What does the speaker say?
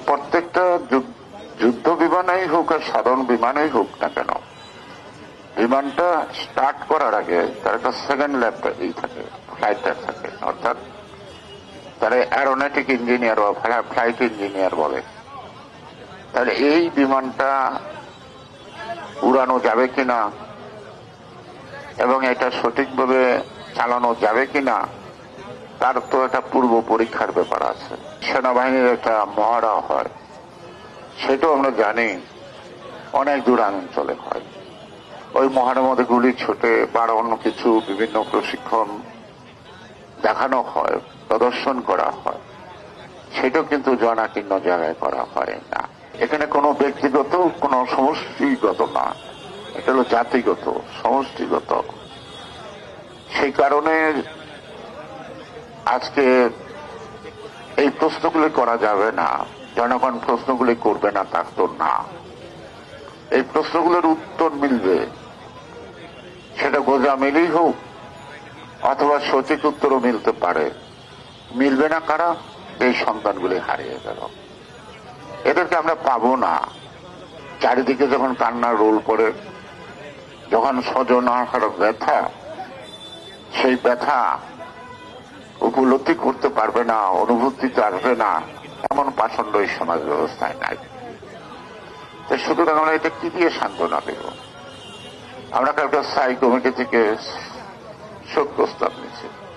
প্রত্যেকটা যুদ্ধ বিমানেই হোক আর সাধারণ বিমানেই হোক না কেন, বিমানটা স্টার্ট করার আগে তার একটা সেকেন্ড ল্যাবটা থাকে, ফ্লাইটটা থাকে, অর্থাৎ তারা অ্যারোনটিক ইঞ্জিনিয়ার বা ফ্লাইট ইঞ্জিনিয়ার বলে। তাহলে এই বিমানটা উড়ানো যাবে কিনা এবং এটা সঠিকভাবে চালানো যাবে কিনা তার তো একটা পূর্ব পরীক্ষার ব্যাপার আছে। সেনাবাহিনীর একটা মহড়া হয়, সেটাও আমরা জানি অনেক দূরাঞ্চলে হয়। ওই মহড়ার মধ্যে গুলি ছোটে বা অন্য কিছু বিভিন্ন প্রশিক্ষণ দেখানো হয়, প্রদর্শন করা হয়, সেটাও কিন্তু জনাকীর্ণ জায়গায় করা হয় না। এখানে কোনো ব্যক্তিগত কোনো সমষ্টিগত না, এটা হলো জাতিগত সমষ্টিগত। সেই কারণে আজকে এই প্রশ্নগুলি করা যাবে না, জনগণ প্রশ্নগুলি করবে না তা তো না। এই প্রশ্নগুলোর উত্তর মিলবে, সেটা গোজা মিলেই হোক অথবা সঠিক উত্তরও মিলতে পারে। মিলবে না কারা? এই সন্তানগুলি হারিয়ে গেল, এদেরকে আমরা পাবো না। চারিদিকে যখন কান্নার রোল পড়ে, যখন স্বজন হারার ব্যথা, সেই ব্যথা উপলব্ধি করতে পারবে না, অনুভূতিতে আসবে না, এমন পাষণ্ড এই সমাজ ব্যবস্থায় নাই। সুতরাং আমরা এটা কি দিয়ে সান্ত্বনা দেব? আমরা কালকে স্থায়ী কমিটি থেকে শোক প্রস্তাব নিয়েছি।